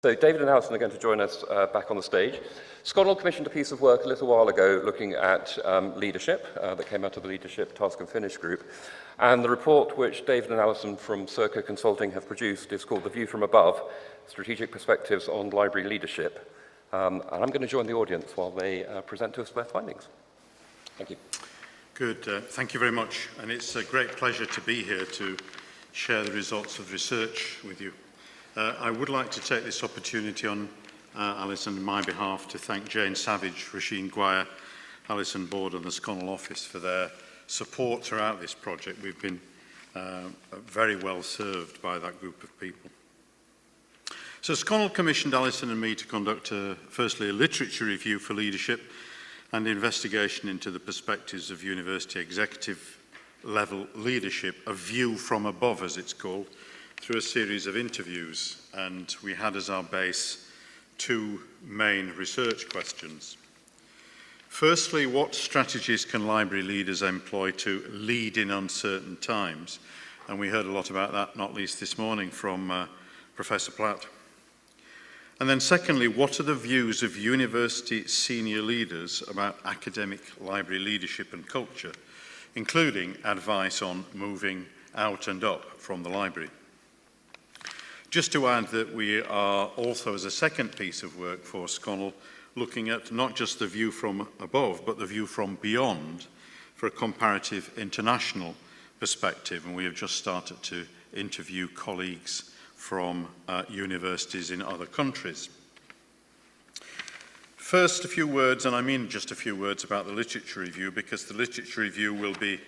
So David and Alison are going to join us back on the stage. SCONUL commissioned a piece of work a little while ago looking at leadership that came out of the Leadership Task and Finish group. And the report which David and Alison from Sero Consulting have produced is called The View from Above, Strategic Perspectives on Library Leadership. And I'm going to join the audience while they present to us their findings. Thank you. Good. Thank you very much. And it's a great pleasure to be here to share the results of research with you. I would like to take this opportunity on Alison and my behalf to thank Jane Savage, Rasheen Gwyer, Alison Board and the SCONUL office for their support throughout this project. We've been very well served by that group of people. So SCONUL commissioned Alison and me to conduct firstly a literature review for leadership and investigation into the perspectives of university executive level leadership, a view from above as it's called, through a series of interviews, and we had as our base two main research questions. Firstly, what strategies can library leaders employ to lead in uncertain times? And we heard a lot about that, not least this morning, from Professor Platt. And then secondly, what are the views of university senior leaders about academic library leadership and culture, including advice on moving out and up from the library? Just to add that we are also, as a second piece of work for SCONUL, looking at not just the view from above, but the view from beyond for a comparative international perspective. And we have just started to interview colleagues from universities in other countries. First, a few words, and I mean just a few words about the literature review, because the literature review will be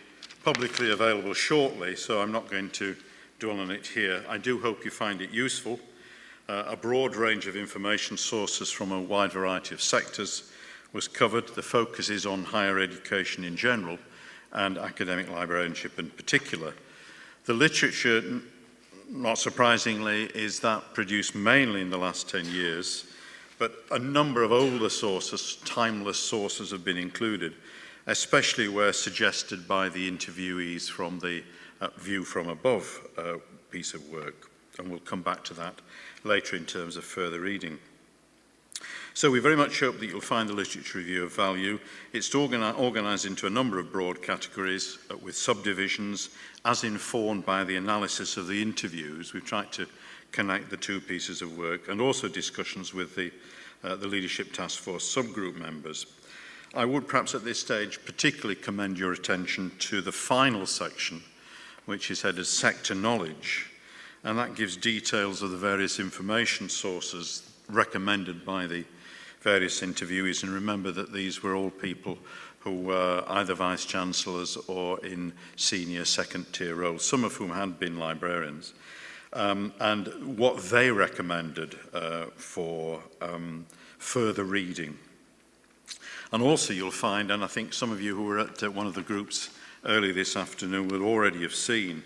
publicly available shortly, so I'm not going to dwell on it here. I do hope you find it useful. A broad range of information sources from a wide variety of sectors was covered. The focus is on higher education in general and academic librarianship in particular. The literature, not surprisingly, is that produced mainly in the last 10 years, but a number of older sources, timeless sources, have been included, especially where suggested by the interviewees from the view from above piece of work, and we'll come back to that later in terms of further reading. So we very much hope that you'll find the literature review of value. It's organised into a number of broad categories with subdivisions as informed by the analysis of the interviews. We've tried to connect the two pieces of work and also discussions with the Leadership Task Force subgroup members. I would perhaps at this stage particularly commend your attention to the final section, which is headed Sector Knowledge, and that gives details of the various information sources recommended by the various interviewees. And remember that these were all people who were either Vice-Chancellors or in senior second-tier roles, some of whom had been librarians, and what they recommended for further reading. And also you'll find, and I think some of you who were at one of the groups early this afternoon will already have seen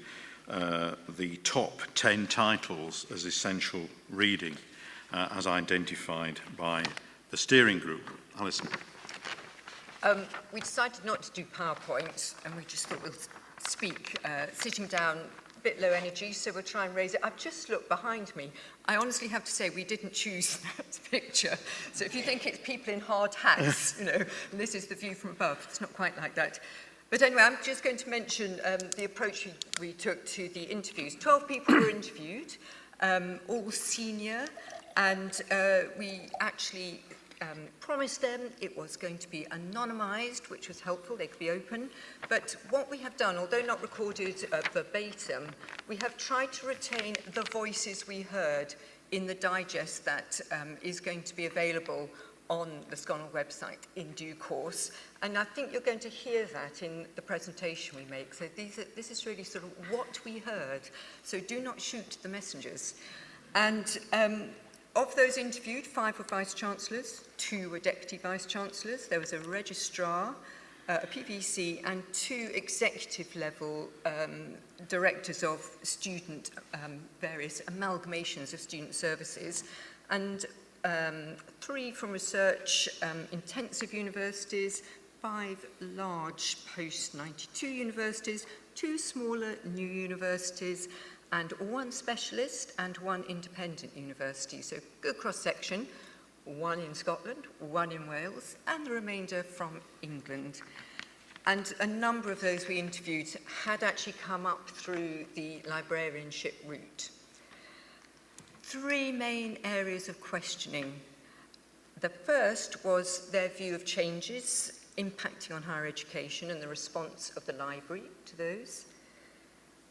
the top 10 titles as essential reading as identified by the steering group. Alison. We decided not to do PowerPoint, and we just thought we'll speak sitting down, a bit low energy, so we'll try and raise it. I've just looked behind me. I honestly have to say we didn't choose that picture. So if you think it's people in hard hats, you know, and this is the view from above, it's not quite like that. But anyway, I'm just going to mention the approach we took to the interviews. 12 people were interviewed, all senior, and we actually promised them it was going to be anonymised, which was helpful, they could be open. But what we have done, although not recorded verbatim, we have tried to retain the voices we heard in the digest that is going to be available on the SCONUL website in due course. And I think you're going to hear that in the presentation we make. So this is really sort of what we heard. So do not shoot the messengers. And of those interviewed, 5 were Vice-Chancellors, 2 were Deputy Vice-Chancellors. There was a Registrar, a PVC, and 2 executive-level directors of student, various amalgamations of student services. And 3 from research, intensive universities, 5 large post-92 universities, 2 smaller new universities, and 1 specialist and 1 independent university. So good cross-section, 1 in Scotland, 1 in Wales, and the remainder from England. And a number of those we interviewed had actually come up through the librarianship route. 3 main areas of questioning. The first was their view of changes impacting on higher education and the response of the library to those.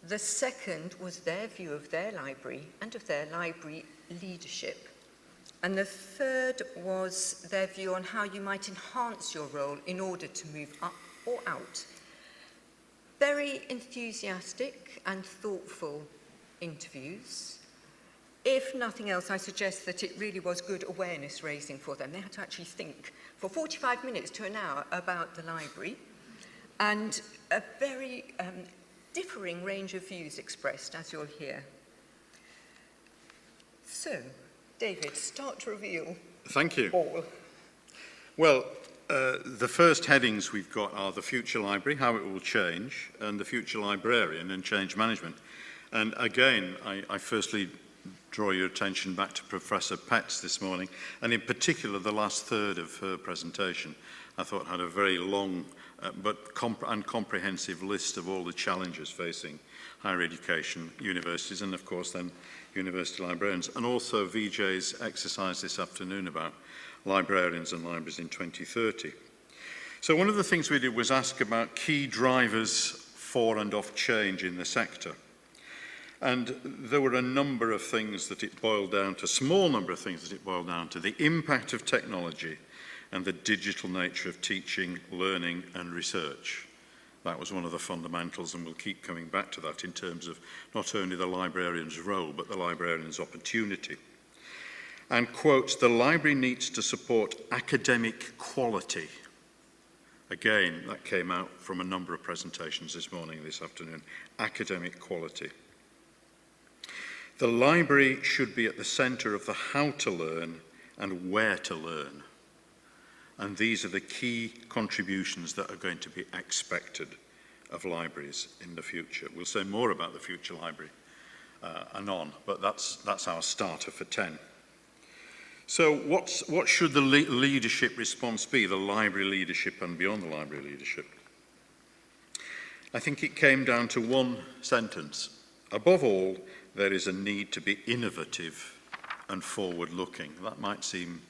The second was their view of their library and of their library leadership. And the third was their view on how you might enhance your role in order to move up or out. Very enthusiastic and thoughtful interviews. If nothing else, I suggest that it really was good awareness raising for them. They had to actually think for 45 minutes to an hour about the library, and a very differing range of views expressed, as you'll hear. So, David, start to reveal. Thank you. All. Well, the first headings we've got are the future library, how it will change, and the future librarian and change management. And again, I firstly draw your attention back to Professor Petts this morning, and in particular the last third of her presentation. I thought had a very long but comprehensive list of all the challenges facing higher education, universities, and of course then university librarians, and also VJ's exercise this afternoon about librarians and libraries in 2030. So one of the things we did was ask about key drivers for and of change in the sector. And there were a number of things that it boiled down to, small number of things that it boiled down to: the impact of technology and the digital nature of teaching, learning and research. That was one of the fundamentals, and we'll keep coming back to that in terms of not only the librarian's role, but the librarian's opportunity. And quotes, the library needs to support academic quality. Again, that came out from a number of presentations this morning, this afternoon, academic quality. The library should be at the centre of the how to learn and where to learn. And these are the key contributions that are going to be expected of libraries in the future. We'll say more about the future library anon, but that's our starter for 10. So what should the leadership response be, the library leadership and beyond the library leadership? I think it came down to one sentence. Above all, there is a need to be innovative and forward-looking. That might seem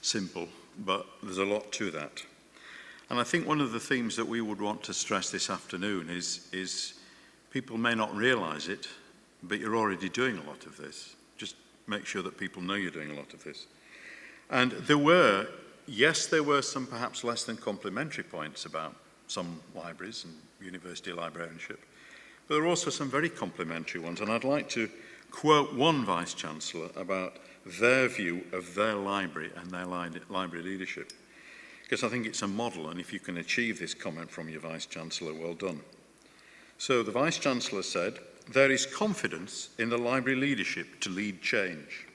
simple, but there's a lot to that. And I think one of the themes that we would want to stress this afternoon is people may not realise it, but you're already doing a lot of this. Just make sure that people know you're doing a lot of this. And there were some perhaps less than complimentary points about some libraries and university librarianship, but there are also some very complimentary ones. And I'd like to quote one Vice-Chancellor about their view of their library and their library leadership, because I think it's a model, and if you can achieve this comment from your Vice-Chancellor, well done. So the Vice-Chancellor said, there is confidence in the library leadership to lead change.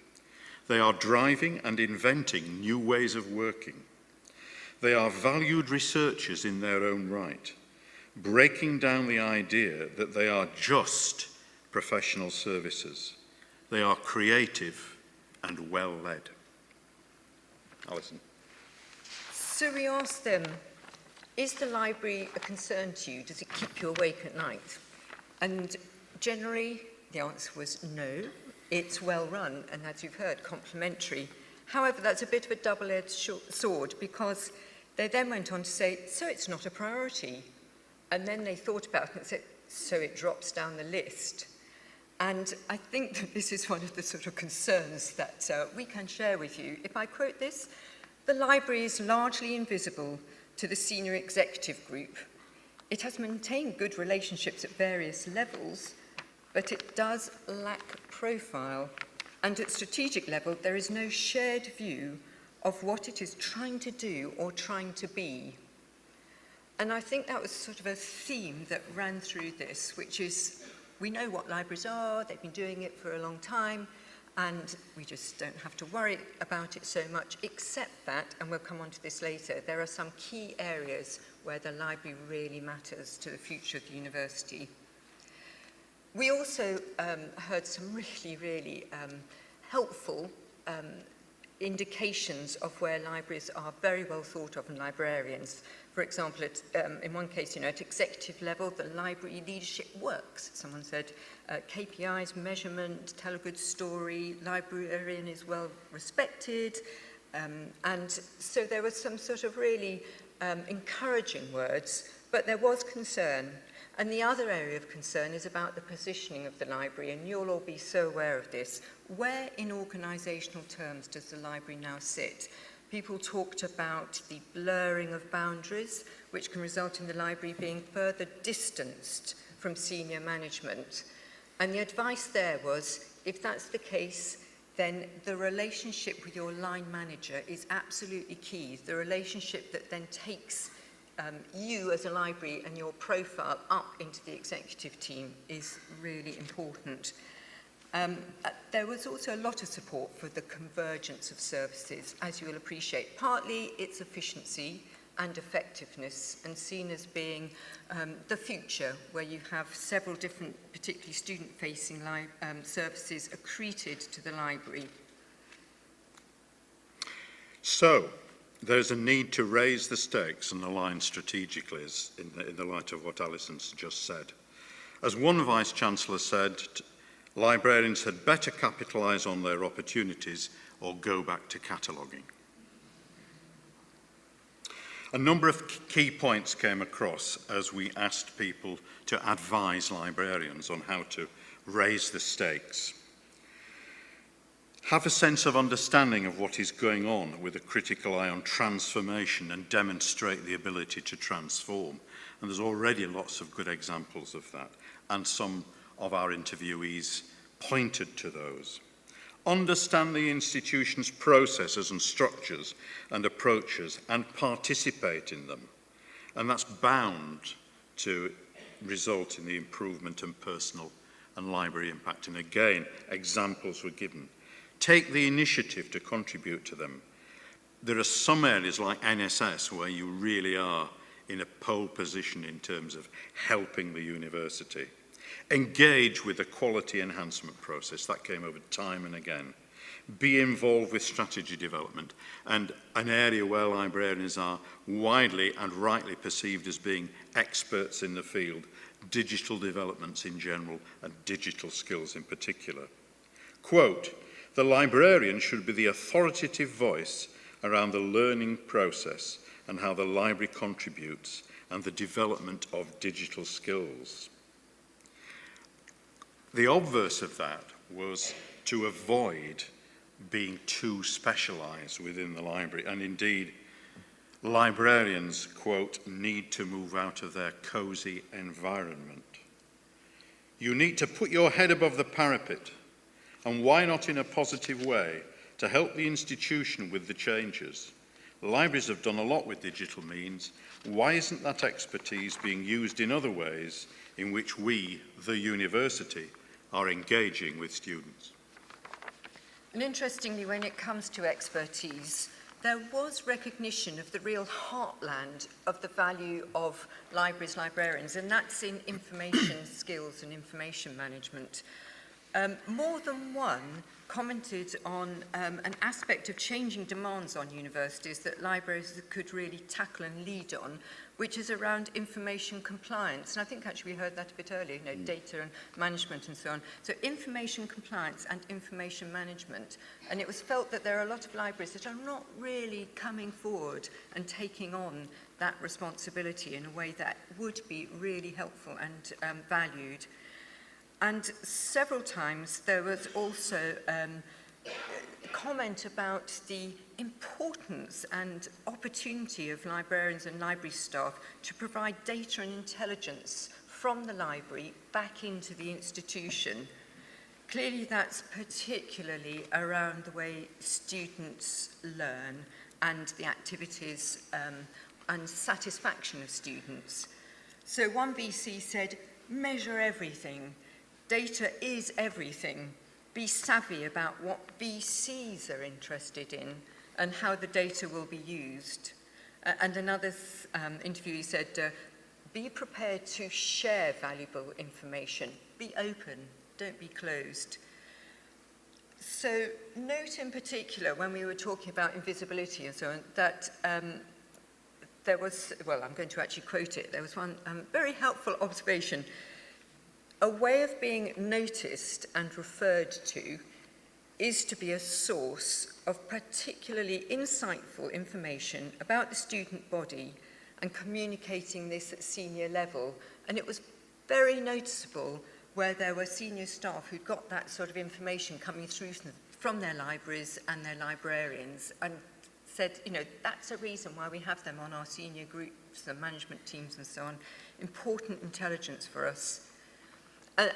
They are driving and inventing new ways of working. They are valued researchers in their own right, breaking down the idea that they are just professional services. They are creative and well-led. Alison. So we asked them, is the library a concern to you? Does it keep you awake at night? And generally, the answer was no. It's well run, and as you've heard, complimentary. However, that's a bit of a double-edged sword, because they then went on to say, so it's not a priority. And then they thought about it and said, so it drops down the list. And I think that this is one of the sort of concerns that we can share with you. If I quote this, the library is largely invisible to the senior executive group. It has maintained good relationships at various levels, but it does lack profile. And at strategic level, there is no shared view of what it is trying to do or trying to be. And I think that was sort of a theme that ran through this, which is, we know what libraries are, they've been doing it for a long time, and we just don't have to worry about it so much, except that, and we'll come on to this later, there are some key areas where the library really matters to the future of the university. We also heard some really helpful indications of where libraries are very well thought of and librarians. For example, in one case, at executive level, the library leadership works. Someone said KPIs, measurement, tell a good story, librarian is well respected. And so there was some sort of really encouraging words, but there was concern. And the other area of concern is about the positioning of the library, and you'll all be so aware of this. Where in organisational terms does the library now sit? People talked about the blurring of boundaries, which can result in the library being further distanced from senior management. And the advice there was, if that's the case, then the relationship with your line manager is absolutely key. The relationship that then takes you as a library and your profile up into the executive team is really important. There was also a lot of support for the convergence of services, as you will appreciate. Partly its efficiency and effectiveness, and seen as being the future, where you have several different, particularly student-facing services accreted to the library. So, there's a need to raise the stakes and align strategically in the light of what Alison's just said. As one Vice-Chancellor said, librarians had better capitalise on their opportunities or go back to cataloguing. A number of key points came across as we asked people to advise librarians on how to raise the stakes. Have a sense of understanding of what is going on with a critical eye on transformation and demonstrate the ability to transform. And there's already lots of good examples of that, and some of our interviewees pointed to those. Understand the institution's processes and structures and approaches and participate in them. And that's bound to result in the improvement in personal and library impact. And again, examples were given. Take the initiative to contribute to them. There are some areas like NSS where you really are in a pole position in terms of helping the university. Engage with the quality enhancement process. That came over time and again. Be involved with strategy development, and an area where librarians are widely and rightly perceived as being experts in the field, digital developments in general and digital skills in particular. Quote, the librarian should be the authoritative voice around the learning process and how the library contributes and the development of digital skills. The obverse of that was to avoid being too specialised within the library, and indeed librarians, quote, need to move out of their cosy environment. You need to put your head above the parapet, and why not in a positive way, to help the institution with the changes. Libraries have done a lot with digital means. Why isn't that expertise being used in other ways in which we, the university, are engaging with students? And interestingly, when it comes to expertise, there was recognition of the real heartland of the value of libraries, librarians, and that's in information skills and information management. More than one commented on an aspect of changing demands on universities that libraries could really tackle and lead on, which is around information compliance. And I think actually we heard that a bit earlier, data and management and so on. So information compliance and information management. And it was felt that there are a lot of libraries that are not really coming forward and taking on that responsibility in a way that would be really helpful and valued. And several times there was also comment about the importance and opportunity of librarians and library staff to provide data and intelligence from the library back into the institution. Clearly that's particularly around the way students learn and the activities and satisfaction of students. So one VC said, measure everything. Data is everything. Be savvy about what VCs are interested in and how the data will be used. And another interviewee said, be prepared to share valuable information. Be open, don't be closed. So note in particular, when we were talking about invisibility and so on, that there was, well, I'm going to actually quote it, there was one very helpful observation. A way of being noticed and referred to is to be a source of particularly insightful information about the student body and communicating this at senior level. And it was very noticeable where there were senior staff who got that sort of information coming through from their libraries and their librarians, and said, you know, that's a reason why we have them on our senior groups and management teams and so on. Important intelligence for us.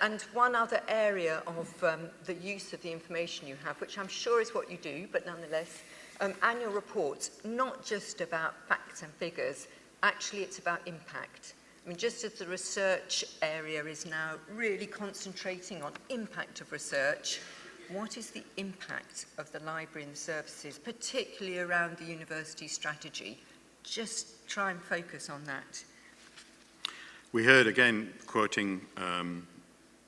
And one other area of the use of the information you have, which I'm sure is what you do, but nonetheless, annual reports, not just about facts and figures, actually it's about impact. I mean, just as the research area is now really concentrating on impact of research, what is the impact of the library and the services, particularly around the university strategy? Just try and focus on that. We heard, again, quoting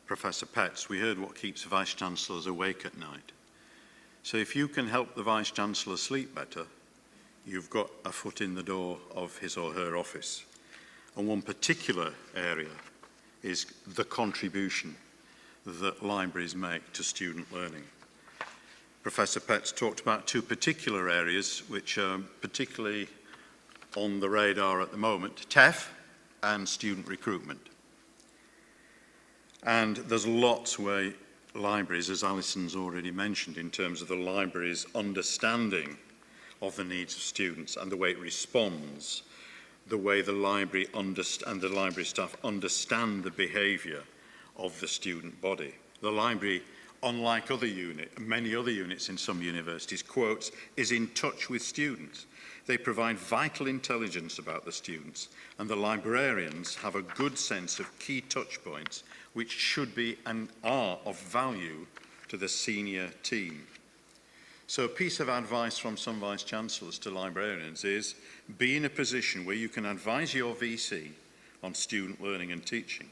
Professor Petts, we heard what keeps Vice-Chancellors awake at night. So if you can help the Vice-Chancellor sleep better, you've got a foot in the door of his or her office. And one particular area is the contribution that libraries make to student learning. Professor Petts talked about two particular areas which are particularly on the radar at the moment, TEF and student recruitment. And there's lots where libraries, as Alison's already mentioned, in terms of the library's understanding of the needs of students and the way it responds, the way the library and the library staff understand the behaviour of the student body. The library, unlike many other units in some universities, quotes, is in touch with students. They provide vital intelligence about the students, and the librarians have a good sense of key touch points which should be and are of value to the senior team. So a piece of advice from some Vice-Chancellors to librarians is be in a position where you can advise your VC on student learning and teaching.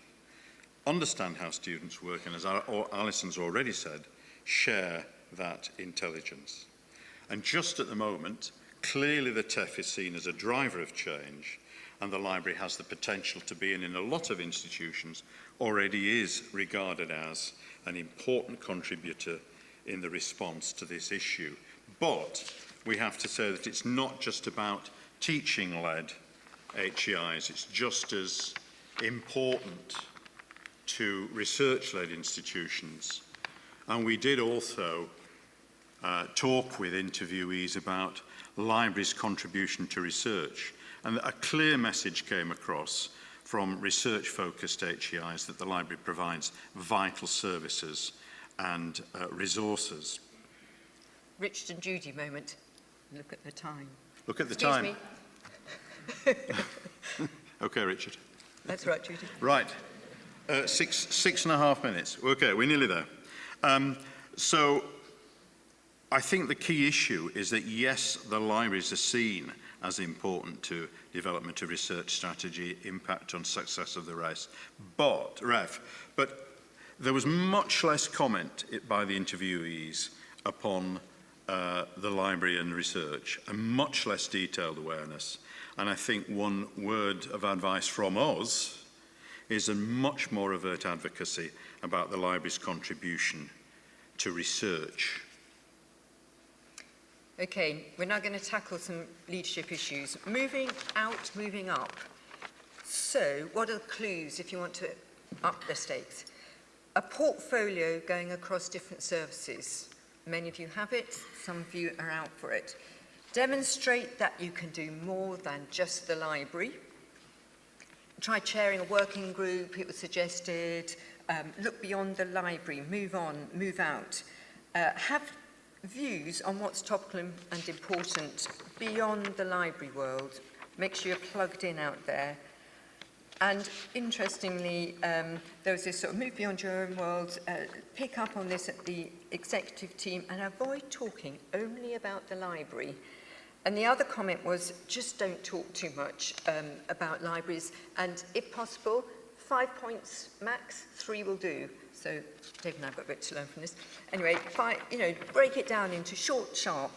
Understand how students work, and as Alison's already said, share that intelligence. And just at the moment, clearly the TEF is seen as a driver of change, and the library has the potential to be, and in a lot of institutions, already is regarded as an important contributor in the response to this issue. But we have to say that it's not just about teaching-led HEIs, it's just as important to research-led institutions. And we did also talk with interviewees about libraries' contribution to research. And a clear message came across from research-focused HEIs that the library provides vital services and resources. Richard and Judy moment. Look at the time. Look at the Excuse time. Me. Okay, Richard. That's right, Judy. Right. 6.5 minutes. Okay, we're nearly there. So I think the key issue is that, yes, the libraries are seen as important to development of research strategy, impact on success of the rest, but there was much less comment by the interviewees upon the library and research, and much less detailed awareness. And I think one word of advice from us is a much more overt advocacy about the library's contribution to research. Okay, we're now going to tackle some leadership issues. Moving out, moving up. So, what are the clues if you want to up the stakes? A portfolio going across different services. Many of you have it, some of you are out for it. Demonstrate that you can do more than just the library. Try chairing a working group, it was suggested. Look beyond the library, move on, move out. Have views on what's topical and important beyond the library world. Make sure you're plugged in out there. And interestingly, there was this sort of move beyond your own world, pick up on this at the executive team and avoid talking only about the library. And the other comment was, just don't talk too much about libraries, and if possible, 5 points max, 3 will do. So Dave and I've got a bit to learn from this. Anyway, break it down into short, sharp,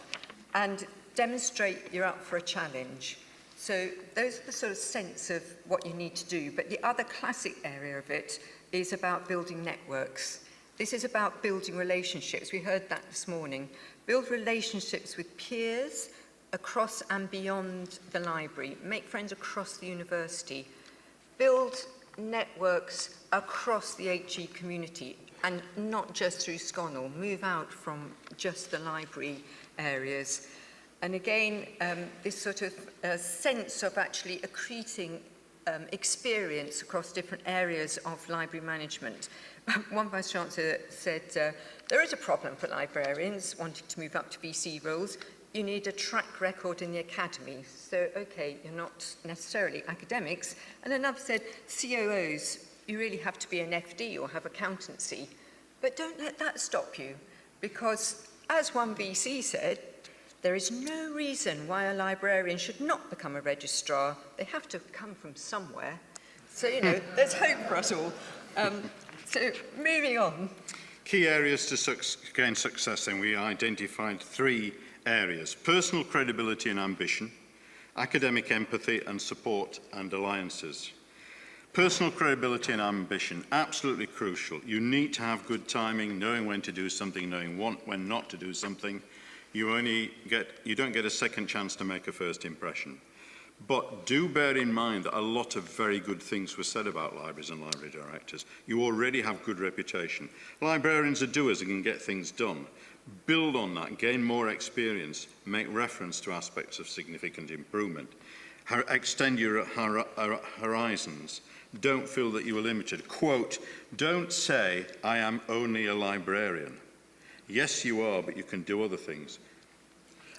and demonstrate you're up for a challenge. So those are the sort of sense of what you need to do. But the other classic area of it is about building networks. This is about building relationships. We heard that this morning. Build relationships with peers across and beyond the library. Make friends across the university. Build networks across the HE community, and not just through SCONUL. Move out from just the library areas. And again, this sort of sense of actually accreting experience across different areas of library management. One Vice-Chancellor said, there is a problem for librarians wanting to move up to VC roles. You need a track record in the academy. So, okay, you're not necessarily academics. And another said, COOs, you really have to be an FD or have accountancy. But don't let that stop you, because as one VC said, there is no reason why a librarian should not become a registrar. They have to come from somewhere. So, there's hope for us all. So, moving on. Key areas to gain success, then we identified 3 areas: personal credibility and ambition, academic empathy, and support and alliances. Personal credibility and ambition, absolutely crucial. You need to have good timing, knowing when to do something, knowing when not to do something. You don't get a second chance to make a first impression. But do bear in mind that a lot of very good things were said about libraries and library directors. You already have good reputation. Librarians are doers and can get things done. Build on that, gain more experience, make reference to aspects of significant improvement. Extend your horizons. Don't feel that you are limited. Quote, don't say, I am only a librarian. Yes, you are, but you can do other things.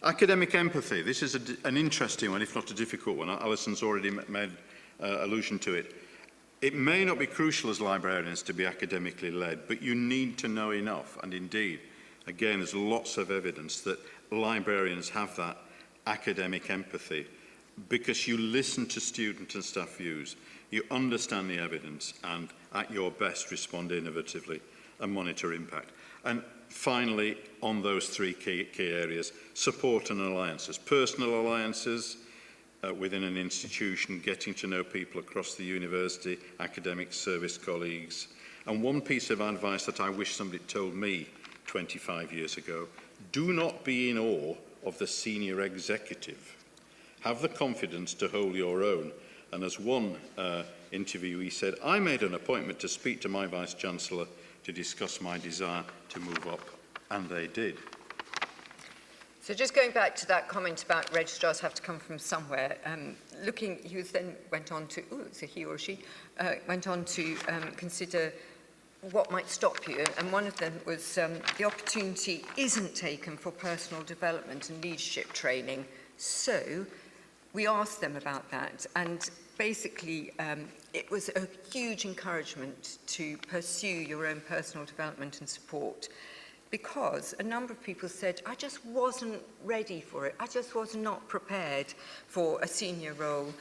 Academic empathy. This is an interesting one, if not a difficult one. Alison's already made allusion to it. It may not be crucial as librarians to be academically led, but you need to know enough. And indeed, again, there's lots of evidence that librarians have that academic empathy because you listen to student and staff views, you understand the evidence, and at your best respond innovatively and monitor impact. And finally, on those 3 key areas, support and alliances. Personal alliances within an institution, getting to know people across the university, academic service colleagues. And one piece of advice that I wish somebody told me 25 years ago, do not be in awe of the senior executive. Have the confidence to hold your own. And as one interviewee said, I made an appointment to speak to my Vice-Chancellor to discuss my desire to move up, and they did. So just going back to that comment about registrars have to come from somewhere, he then went on to, it's a he or she, went on to consider what might stop you. And one of them was the opportunity isn't taken for personal development and leadership training. So we asked them about that, and basically it was a huge encouragement to pursue your own personal development and support, because a number of people said, I just wasn't ready for it. I just was not prepared for a senior role.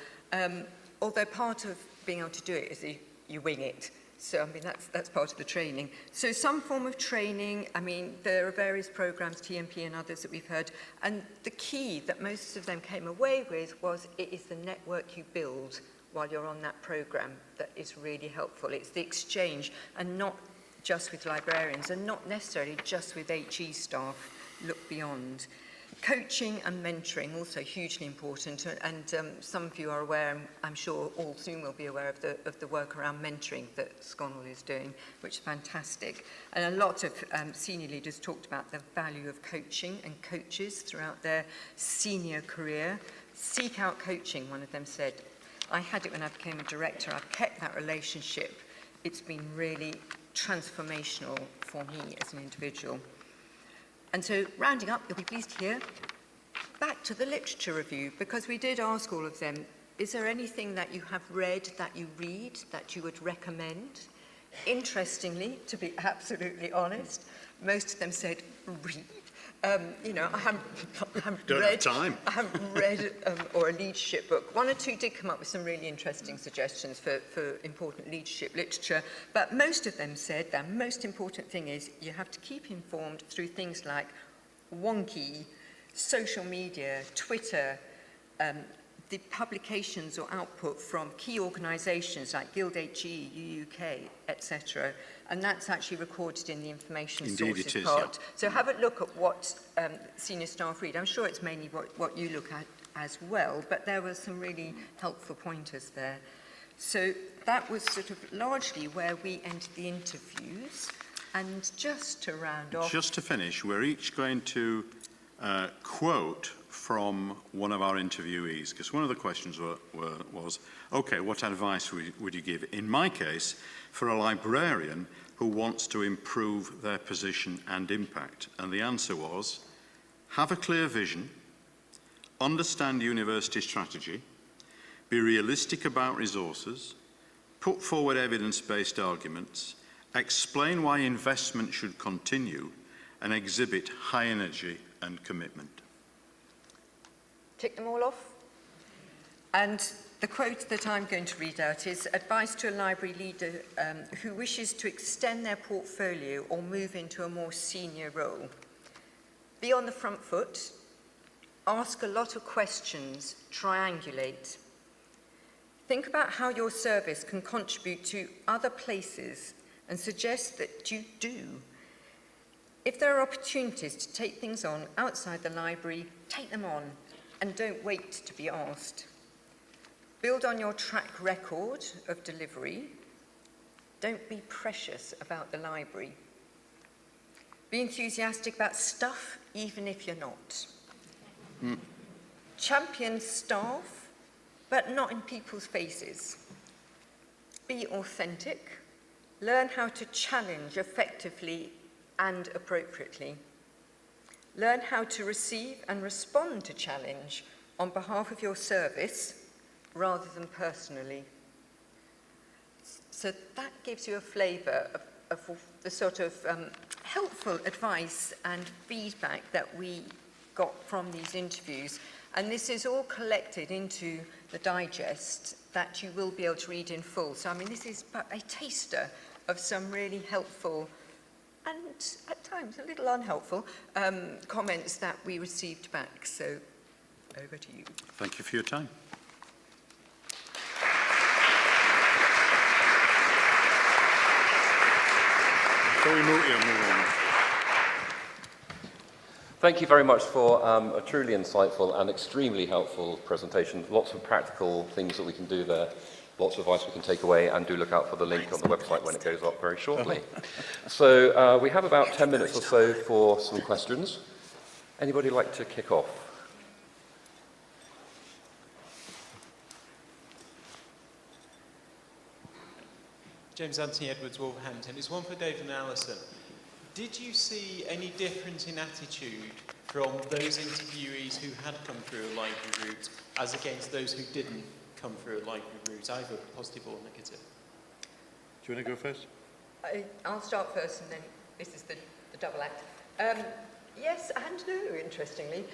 Although part of being able to do it is you wing it. So, I mean, that's part of the training. So some form of training, I mean, there are various programs, TMP and others that we've heard, and the key that most of them came away with was it is the network you build while you're on that program that is really helpful. It's the exchange, and not just with librarians, and not necessarily just with HE staff. Look beyond. Coaching and mentoring, also hugely important, and some of you are aware, and I'm sure all soon will be aware of the work around mentoring that SCONUL is doing, which is fantastic. And a lot of senior leaders talked about the value of coaching and coaches throughout their senior career. Seek out coaching, one of them said. I had it when I became a director. I've kept that relationship. It's been really transformational for me as an individual. And so, rounding up, you'll be pleased to hear, back to the literature review, because we did ask all of them, is there anything that you have read, that you read, that you would recommend? Interestingly, to be absolutely honest, most of them said read. You know, I haven't Don't have time. I haven't read or a leadership book. One or two did come up with some really interesting suggestions for important leadership literature, but most of them said the most important thing is you have to keep informed through things like wonky, social media, Twitter, the publications or output from key organisations like Guild HE, UUK, etc. And that's actually recorded in the information sources part. Yeah. So have a look at what senior staff read. I'm sure it's mainly what you look at as well, but there were some really helpful pointers there. So that was sort of largely where we ended the interviews. And just to round off... Just to finish, we're each going to quote from one of our interviewees, because one of the questions was, okay, what advice would you give? In my case, for a librarian who wants to improve their position and impact. And the answer was, have a clear vision, understand university strategy, be realistic about resources, put forward evidence-based arguments, explain why investment should continue, and exhibit high energy and commitment. Tick them all off. And the quote that I'm going to read out is, advice to a library leader who wishes to extend their portfolio or move into a more senior role. Be on the front foot, ask a lot of questions, triangulate. Think about how your service can contribute to other places and suggest that you do. If there are opportunities to take things on outside the library, take them on. And don't wait to be asked. Build on your track record of delivery. Don't be precious about the library. Be enthusiastic about stuff, even if you're not. Champion staff, but not in people's faces. Be authentic. Learn how to challenge effectively and appropriately. Learn how to receive and respond to challenge on behalf of your service rather than personally. So that gives you a flavour of the sort of helpful advice and feedback that we got from these interviews. And this is all collected into the digest that you will be able to read in full. So, I mean, this is but a taster of some really helpful and at times a little unhelpful comments that we received back. So over to you. Thank you for your time. Before we move on. Thank you very much for a truly insightful and extremely helpful presentation. Lots of practical things that we can do there. Lots of advice we can take away, and do look out for the link on the website when it goes up very shortly. So we have about 10 minutes or so for some questions. Anybody like to kick off? James Anthony Edwards, Wolverhampton. It's one for David and Alison. Did you see any difference in attitude from those interviewees who had come through a library route as against those who didn't come through a library route, either positive or negative? Do you want to go first? I'll start first, and then this is the double act. Yes and no, interestingly.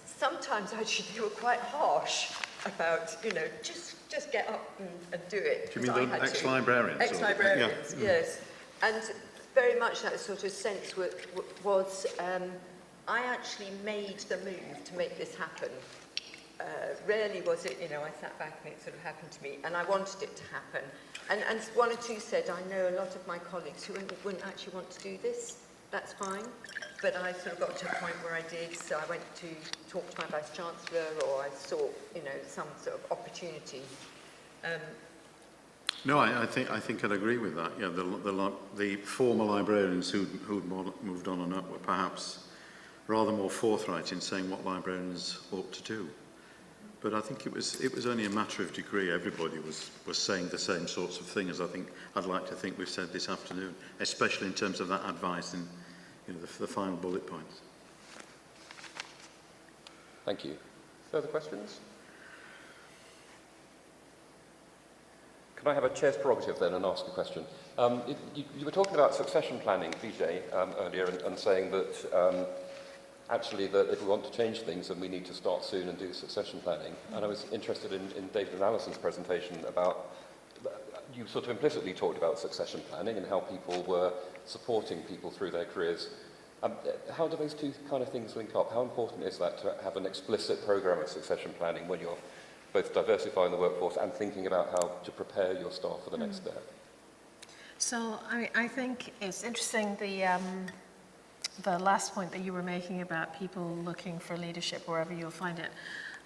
Sometimes actually they were quite harsh about, you know, just get up and do it. Do you mean the ex-librarians? Ex-librarians, yeah. Yes. And very much that sort of sense was I actually made the move to make this happen. Rarely was it, you know, I sat back and it sort of happened to me, and I wanted it to happen. And one or two said, I know a lot of my colleagues who wouldn't actually want to do this. That's fine. But I sort of got to a point where I did, so I went to talk to my Vice-Chancellor, or I sought, you know, some sort of opportunity. No, I think I'd agree with that. Yeah, the former librarians who'd moved on and up were perhaps rather more forthright in saying what librarians ought to do. But I think it was only a matter of degree. Everybody was saying the same sorts of things. I'd like to think we've said this afternoon, especially in terms of that advice and, you know, the final bullet points. Thank you. Further questions? Can I have a chair's prerogative then and ask a question? You were talking about succession planning, Vijay, earlier, and saying that actually that if we want to change things, then we need to start soon and do succession planning. And I was interested in David and Alison's presentation about, you sort of implicitly talked about succession planning and how people were supporting people through their careers. How do those two kind of things link up? How important is that to have an explicit program of succession planning when you're both diversifying the workforce and thinking about how to prepare your staff for the next step? So I think it's interesting the last point that you were making about people looking for leadership wherever you'll find it.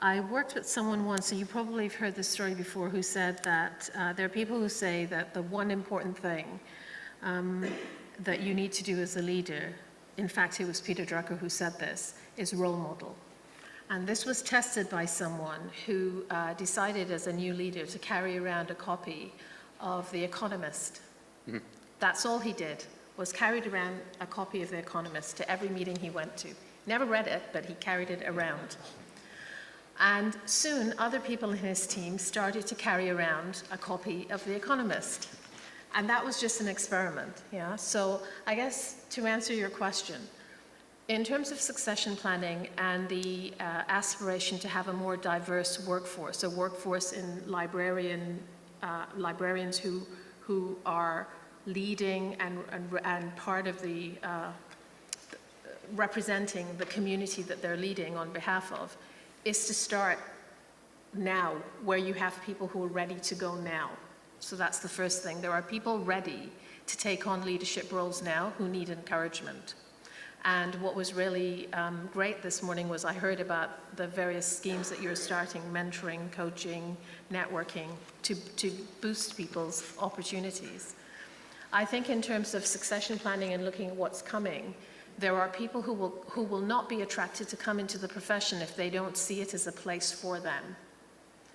I worked with someone once, and you probably have heard this story before, who said that there are people who say that the one important thing that you need to do as a leader, in fact it was Peter Drucker who said this, is role model. And this was tested by someone who decided as a new leader to carry around a copy of The Economist. Mm-hmm. That's all he did, was carried around a copy of The Economist to every meeting he went to. Never read it, but he carried it around. And soon, other people in his team started to carry around a copy of The Economist. And that was just an experiment, yeah? So I guess to answer your question, in terms of succession planning and the aspiration to have a more diverse workforce, a workforce in librarians who are leading and part of the representing the community that they're leading on behalf of, is to start now, where you have people who are ready to go now. So that's the first thing. There are people ready to take on leadership roles now who need encouragement. And what was really great this morning was I heard about the various schemes that you're starting, mentoring, coaching, networking, to boost people's opportunities. I think in terms of succession planning and looking at what's coming, there are people who will not be attracted to come into the profession if they don't see it as a place for them.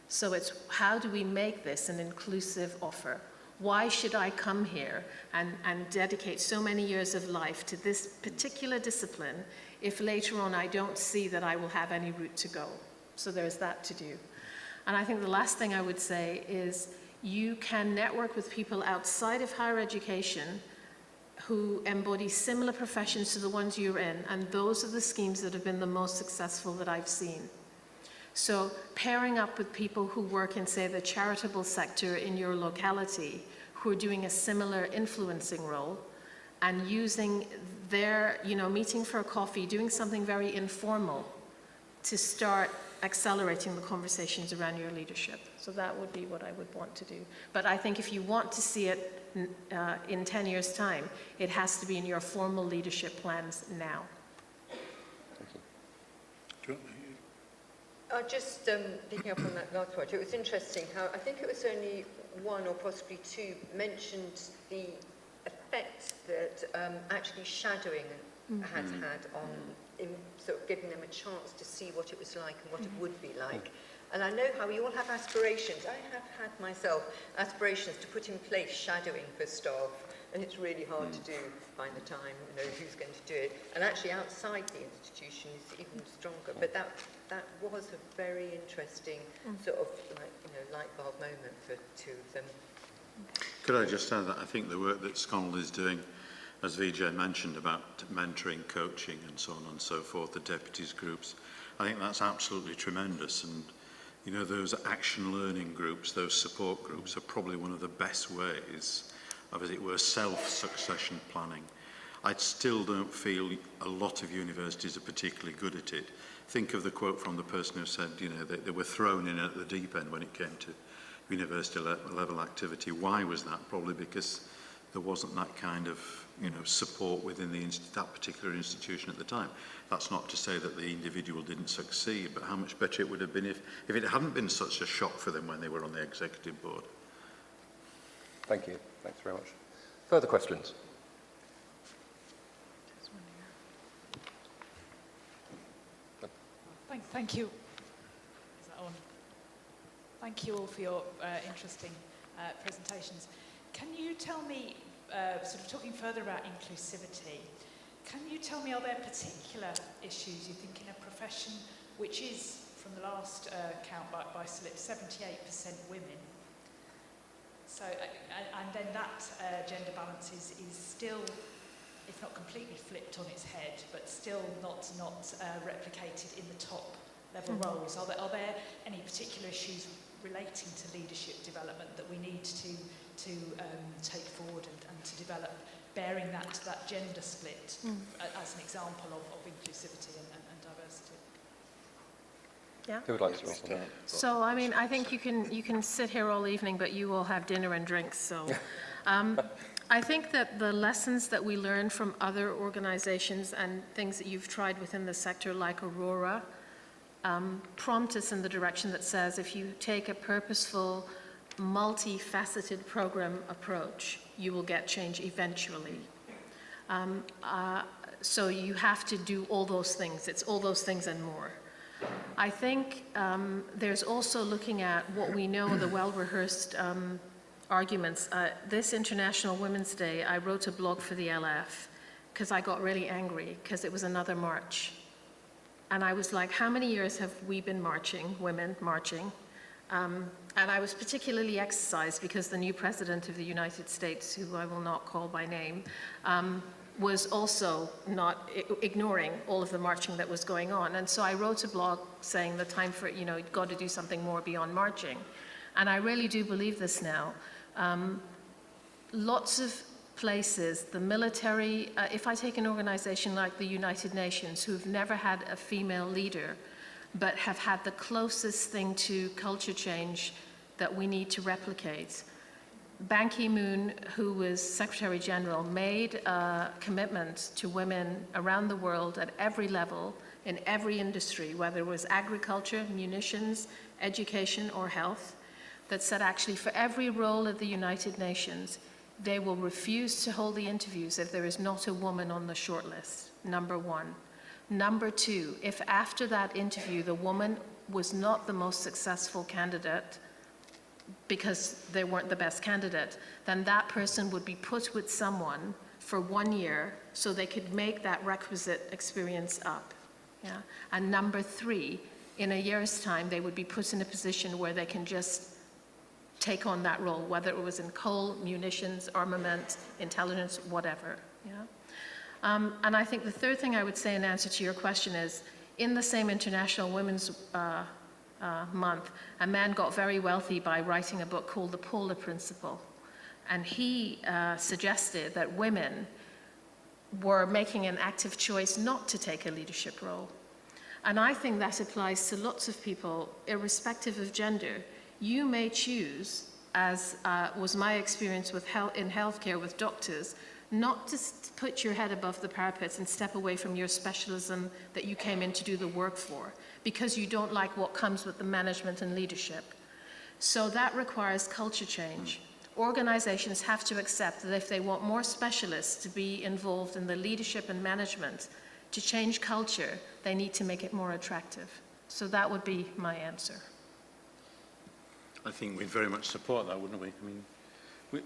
So it's how do we make this an inclusive offer? Why should I come here and dedicate so many years of life to this particular discipline if later on I don't see that I will have any route to go? So there's that to do. And I think the last thing I would say is you can network with people outside of higher education who embody similar professions to the ones you're in, and those are the schemes that have been the most successful that I've seen. So pairing up with people who work in, say, the charitable sector in your locality, who are doing a similar influencing role, and using their, meeting for a coffee, doing something very informal to start accelerating the conversations around your leadership. So that would be what I would want to do. But I think if you want to see it in 10 years' time, it has to be in your formal leadership plans now. Just picking up on that last point, it was interesting how I think it was only one or possibly two mentioned the effect that actually shadowing has had on sort of giving them a chance to see what it was like and what it would be like. And I know how we all have aspirations. I have had myself aspirations to put in place shadowing for staff, and it's really hard to do, find the time, who's going to do it. And actually outside the institution is even stronger. But that was a very interesting sort of light bulb moment for two of them. Could I just add that I think the work that SCONUL is doing, as Vijay mentioned, about mentoring, coaching and so on and so forth, the deputies groups, I think that's absolutely tremendous. And those action learning groups, those support groups are probably one of the best ways of, as it were, self-succession planning. I still don't feel a lot of universities are particularly good at it. Think of the quote from the person who said, they were thrown in at the deep end when it came to university level activity. Why was that? Probably because there wasn't that kind of support within that particular institution at the time. That's not to say that the individual didn't succeed, but how much better it would have been if it hadn't been such a shock for them when they were on the executive board. Thank you. Thanks very much. Further questions? Thank you. Is that on? Thank you all for your interesting presentations. Can you tell me, sort of talking further about inclusivity, can you tell me, are there particular issues you think in a profession which is, from the last count by Slip, 78% women? So, and then that gender balance is still if not completely flipped on its head, but still not replicated in the top level roles? Are there any particular issues relating to leadership development that we need to take forward and to develop, bearing that gender split as an example of inclusivity and diversity? Yeah. Who would like to respond? So, I mean, I think you can sit here all evening, but you will have dinner and drinks. So, I think that the lessons that we learn from other organizations and things that you've tried within the sector, like Aurora, prompt us in the direction that says if you take a purposeful, multifaceted program approach, you will get change eventually. So you have to do all those things. It's all those things and more. I think there's also looking at what we know, the well-rehearsed arguments. This International Women's Day, I wrote a blog for the LF because I got really angry because it was another march. And I was like, how many years have we been marching, women marching? And I was particularly exercised because the new president of the United States, who I will not call by name, was also not ignoring all of the marching that was going on. And so I wrote a blog saying the time for, you've got to do something more beyond marching. And I really do believe this now. Lots of places, the military, if I take an organization like the United Nations, who've never had a female leader, but have had the closest thing to culture change that we need to replicate. Ban Ki-moon, who was Secretary General, made a commitment to women around the world at every level, in every industry, whether it was agriculture, munitions, education, or health, that said actually for every role at the United Nations, they will refuse to hold the interviews if there is not a woman on the shortlist, number one. Number two, if after that interview the woman was not the most successful candidate because they weren't the best candidate, then that person would be put with someone for 1 year so they could make that requisite experience up. Yeah? And number three, in a year's time, they would be put in a position where they can just take on that role, whether it was in coal, munitions, armament, intelligence, whatever. Yeah? And I think the third thing I would say in answer to your question is, in the same International Women's Month, a man got very wealthy by writing a book called The Polar Principle. And he suggested that women were making an active choice not to take a leadership role. And I think that applies to lots of people, irrespective of gender. You may choose, as was my experience with in healthcare with doctors, not to put your head above the parapet and step away from your specialism that you came in to do the work for, because you don't like what comes with the management and leadership. So that requires culture change. Organizations have to accept that if they want more specialists to be involved in the leadership and management to change culture, they need to make it more attractive. So that would be my answer. I think we'd very much support that, wouldn't we? I mean,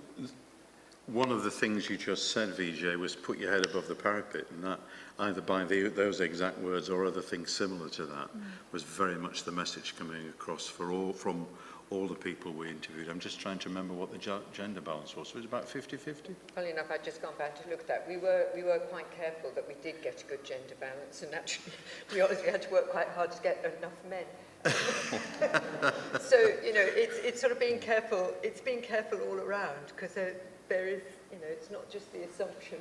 one of the things you just said, Vijay, was put your head above the parapet, and that, either by those exact words or other things similar to that, was very much the message coming across from all the people we interviewed. I'm just trying to remember what the gender balance was. So it was about 50-50? Funny enough, I'd just gone back to look at that. We were quite careful that we did get a good gender balance, and actually, to be honest, we had to work quite hard to get enough men. So, it's sort of being careful, it's being careful all around, because there is, it's not just the assumption,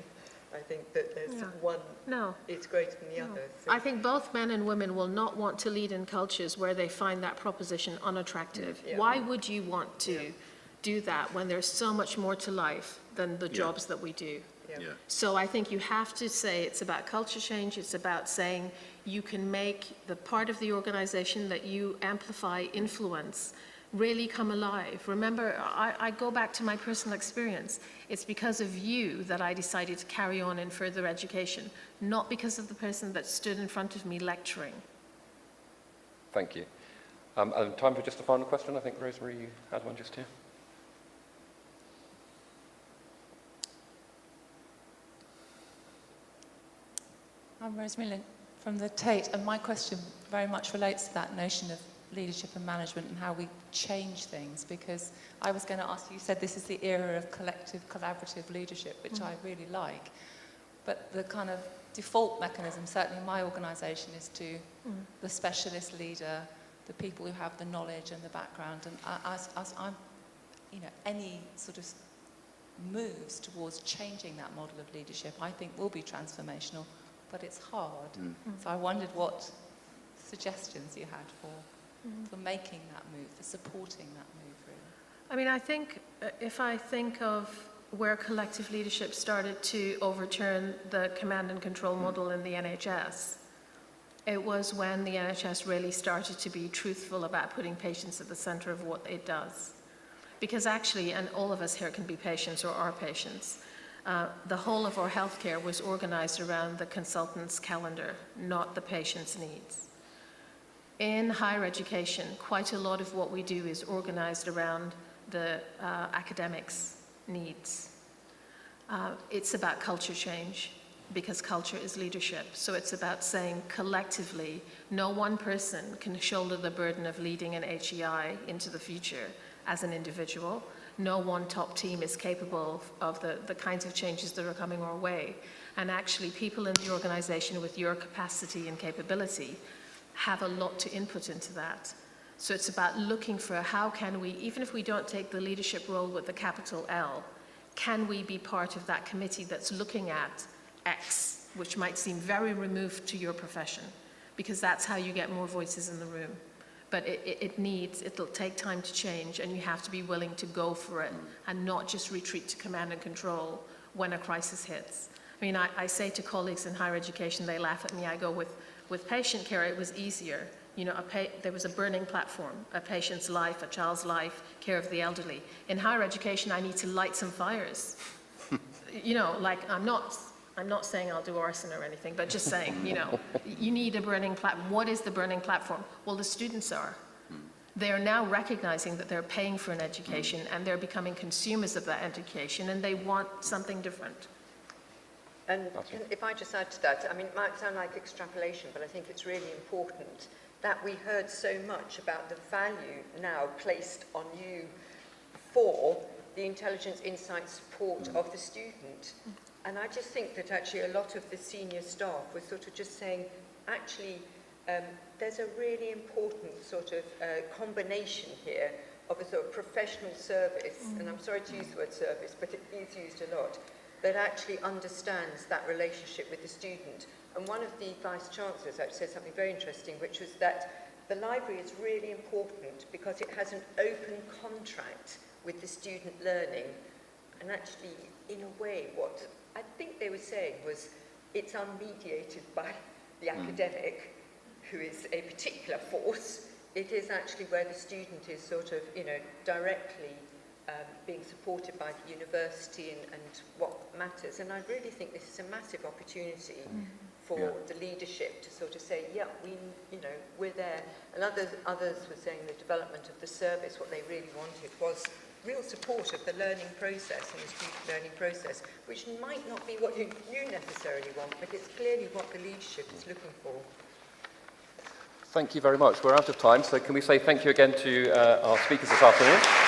I think, that there's one is greater than the other. So. I think both men and women will not want to lead in cultures where they find that proposition unattractive. Yeah. Why would you want to do that when there's so much more to life than the jobs that we do? Yeah. So I think you have to say it's about culture change. It's about saying you can make the part of the organization that you amplify influence really come alive. Remember, I go back to my personal experience. It's because of you that I decided to carry on in further education, not because of the person that stood in front of me lecturing. Thank you. And time for just a final question. I think, Rosemary, you had one just here. I'm Rosemary Lynn from the Tate, and my question very much relates to that notion of leadership and management and how we change things, because I was going to ask you said this is the era of collective, collaborative leadership, which I really like. But the kind of default mechanism, certainly in my organisation, is to the specialist leader, the people who have the knowledge and the background. And I'm, you know, any sort of moves towards changing that model of leadership, I think will be transformational, but it's hard. So I wondered what suggestions you had for making that move, for supporting that move, really. I mean, I think if I think of where collective leadership started to overturn the command and control model in the NHS, it was when the NHS really started to be truthful about putting patients at the centre of what it does. Because actually, and all of us here can be patients or are patients, the whole of our healthcare was organised around the consultant's calendar, not the patient's needs. In higher education, quite a lot of what we do is organised around the academics' needs. It's about culture change, because culture is leadership. So it's about saying collectively, no one person can shoulder the burden of leading an HEI into the future as an individual. No one top team is capable of the kinds of changes that are coming our way. And actually, people in the organisation with your capacity and capability have a lot to input into that. So it's about looking for how can we, even if we don't take the leadership role with the capital L, can we be part of that committee that's looking at X, which might seem very removed to your profession, because that's how you get more voices in the room. But it'll take time to change, and you have to be willing to go for it and not just retreat to command and control when a crisis hits. I mean, I say to colleagues in higher education, they laugh at me, I go, with patient care, it was easier. You know, there was a burning platform, a patient's life, a child's life, care of the elderly. In higher education, I need to light some fires. You know, like, I'm not saying I'll do arson or anything, but just saying, you know, you need a burning platform. What is the burning platform? Well, the students are. They're now recognizing that they're paying for an education, and they're becoming consumers of that education, and they want something different. And if I just add to that, I mean, it might sound like extrapolation, but I think it's really important that we heard so much about the value now placed on you for the intelligence, insight, support of the student. And I just think that actually a lot of the senior staff were sort of just saying, actually, there's a really important sort of combination here of a sort of professional service, and I'm sorry to use the word service, but it is used a lot, that actually understands that relationship with the student. And one of the vice chancellors actually said something very interesting, which was that the library is really important because it has an open contract with the student learning. And actually, in a way, what I think they were saying was it's unmediated by the academic, who is a particular force. It is actually where the student is sort of, you know, directly being supported by the university and what matters. And I really think this is a massive opportunity for the leadership to sort of say, yeah, we're there. And others were saying the development of the service, what they really wanted was real support of the learning process and the student learning process, which might not be what you necessarily want, but it's clearly what the leadership is looking for. Thank you very much. We're out of time, so can we say thank you again to our speakers this afternoon?